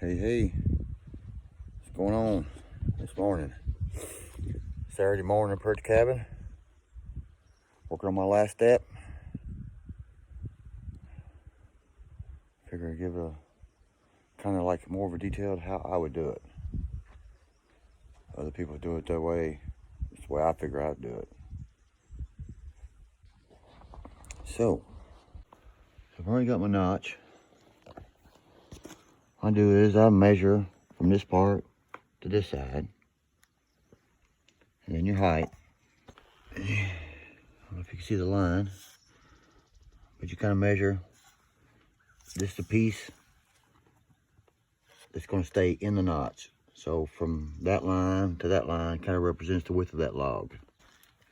Hey, what's going on this morning? Saturday morning up here at the cabin. Working on my last step. Figure I'd give a kind of like more of a detailed how I would do it. Other people do it that way. It's the way I figure I'd do it. So I've already got my notch. What I do is I measure from this part to this side. And then your height. I don't know if you can see the line, but you kind of measure this the piece that's going to stay in the notch. So from that line to that line kind of represents the width of that log.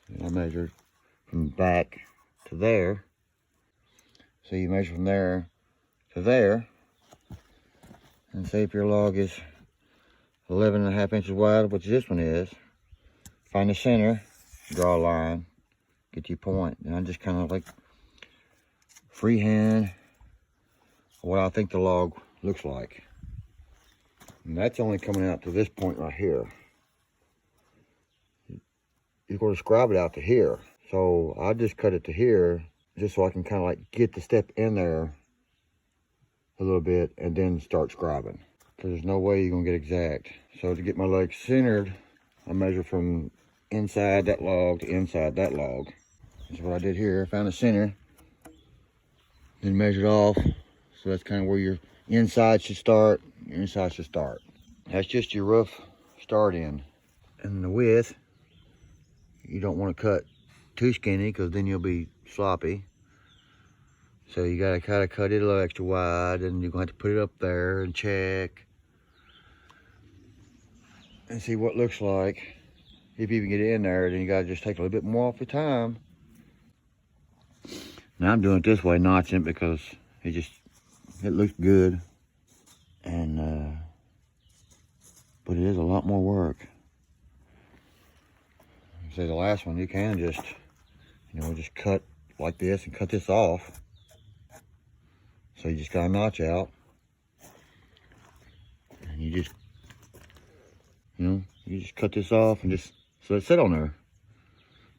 And I measured from back to there. So you measure from there to there. And say if your log is 11.5 inches wide, which this one is, find the center, draw a line, get your point. And I just kind of like freehand what I think the log looks like. And that's only coming out to this point right here. You're going to scribe it out to here. So I just cut it to here just so I can kind of like get the step in there a little bit and then start scribing. Because there's no way you're going to get exact. So to get my leg centered, I measure from inside that log to inside that log. That's what I did here. I found the center, then measured off. So that's kind of where your inside should start, your inside should start. That's just your rough start in. And the width, you don't want to cut too skinny because then you'll be sloppy. So you gotta kind of cut it a little extra wide, and you're going to have to put it up there and check and see what it looks like. If you even get it in there, then you gotta just take a little bit more off your time. Now I'm doing it this way, notching it, because it looks good. And but it is a lot more work. Say the last one, you can just, just cut like this and cut this off. So you just got a notch out, and you just cut this off and just let it sit on there.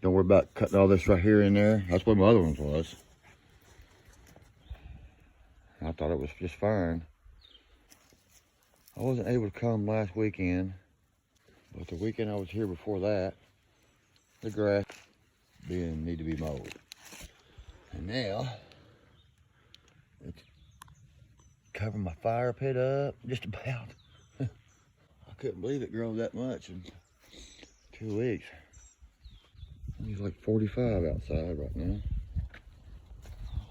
Don't worry about cutting all this right here and there. That's what my other ones was. I thought it was just fine. I wasn't able to come last weekend, but the weekend I was here before that, the grass didn't need to be mowed. And now, it's covering my fire pit up, just about. I couldn't believe it grew that much in 2 weeks. It's like 45 outside right now.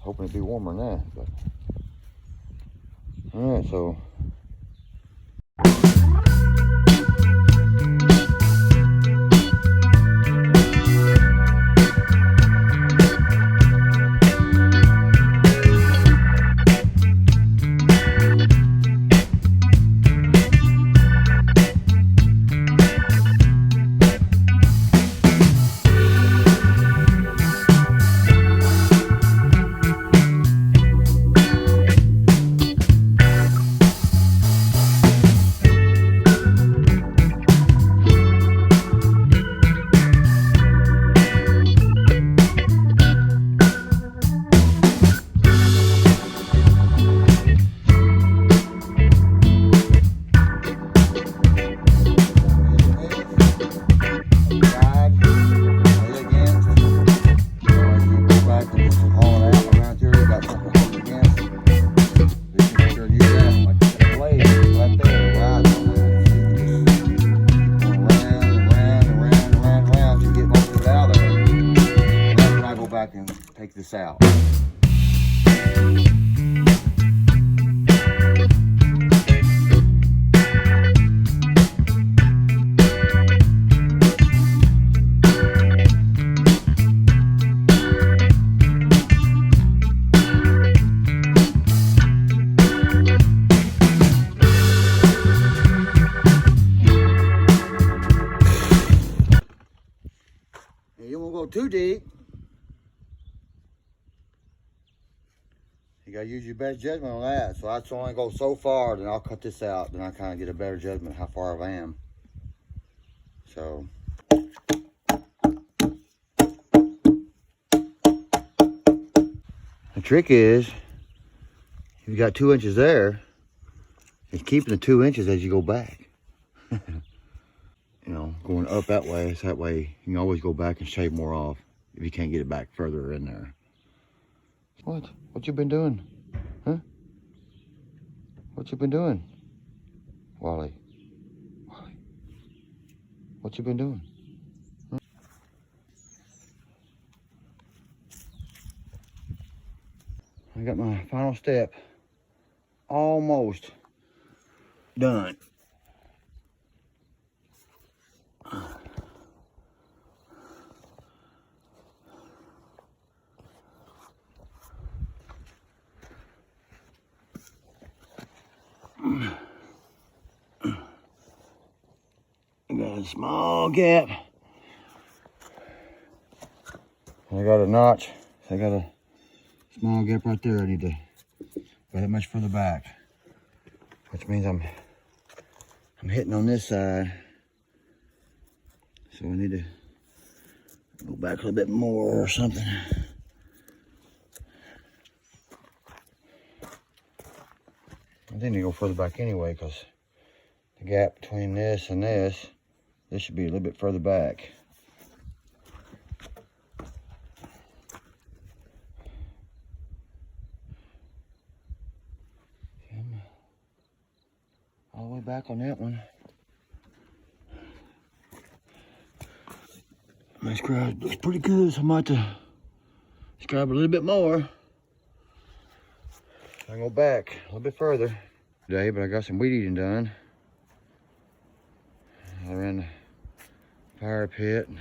Hoping it'd be warmer than that, but. All right, so. And take this out. And you won't go too deep. You gotta use your best judgment on that. So I just only go so far, then I'll cut this out. Then I kind of get a better judgment how far I am. So. The trick is, you've got 2 inches there, is keeping the 2 inches as you go back. You know, going up that way, so that way you can always go back and shave more off if you can't get it back further in there. What? What you been doing? Huh? What you been doing? Wally? Wally? What you been doing? Huh? I got my final step almost done. I got a small gap. I got a notch. I got a small gap right there. I need to go that much further back, which means I'm hitting on this side. So I need to go back a little bit more or something. I need to go further back anyway, because the gap between this and this should be a little bit further back. I'm all the way back on that one. My scribe looks pretty good, so I might have to scribe a little bit more. I go back a little bit further today, but I got some weed eating done. All around the fire pit, and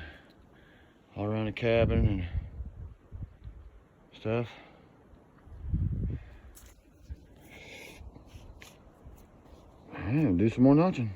all around the cabin and stuff. I'm gonna do some more notching.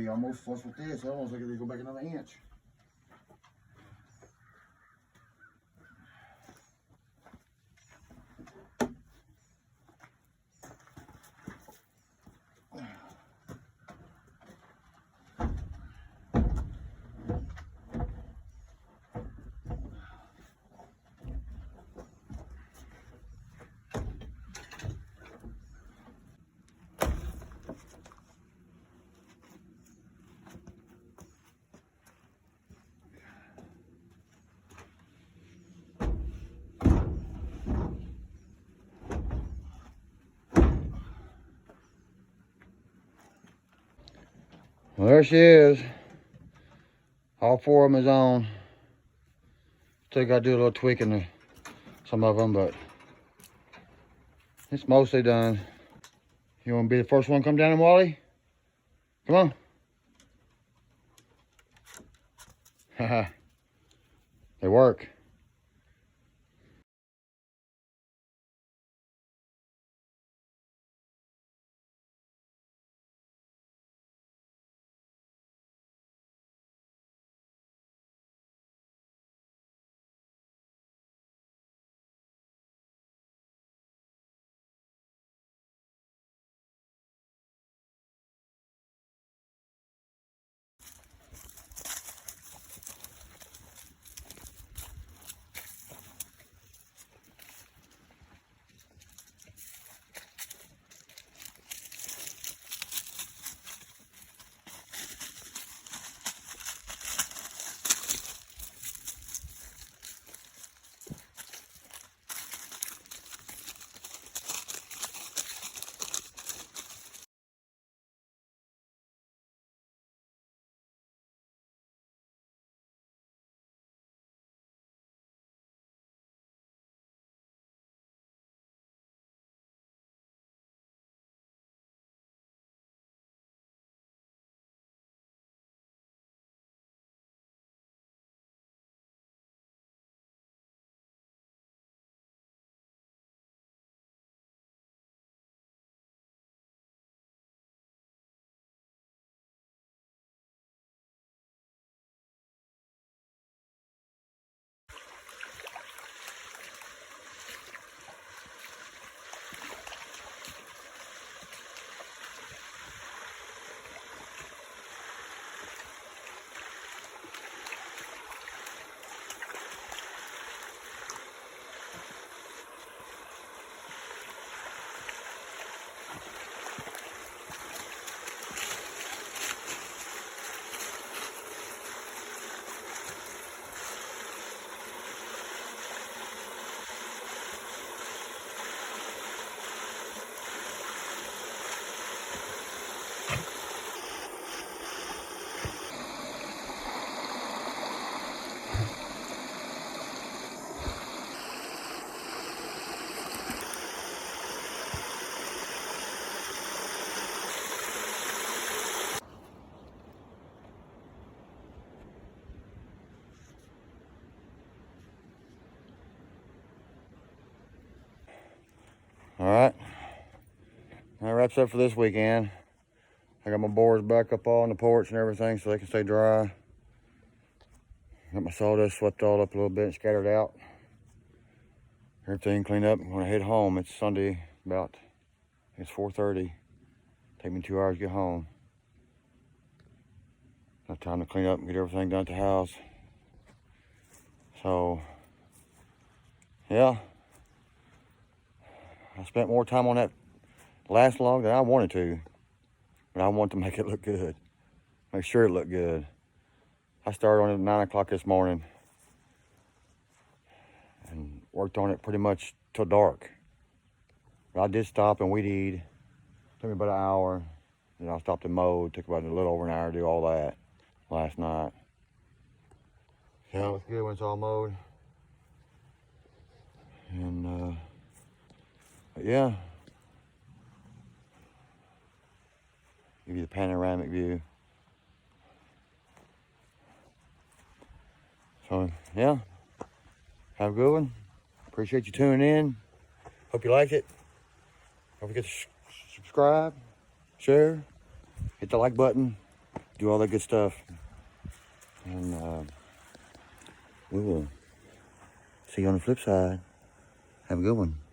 be almost flush with this. I almost think they go back another inch. Well, there she is. All 4 of them is on. Still got to do a little tweaking to some of them, but it's mostly done. You want to be the first one to come down, Wally? Come on. Haha. They work. All right. That wraps up for this weekend. I got my boards back up on the porch and everything so they can stay dry. Got my sawdust swept all up a little bit and scattered out. Everything cleaned up. I'm gonna head home. It's Sunday, about, it's 4:30. Take me 2 hours to get home. Got time to clean up and get everything done at the house. So, yeah. I spent more time on that last log than I wanted to. But I want to make it look good. Make sure it looked good. I started on it at 9 o'clock this morning. And worked on it pretty much till dark. But I did stop and weed eat. Took me about an hour. Then I stopped and mowed. Took about a little over an hour to do all that last night. Yeah, it was good when it's all mowed. And, but yeah. Give you the panoramic view. So, yeah. Have a good one. Appreciate you tuning in. Hope you liked it. Don't forget to subscribe, share, hit the like button. do all that good stuff. And we will see you on the flip side. Have a good one.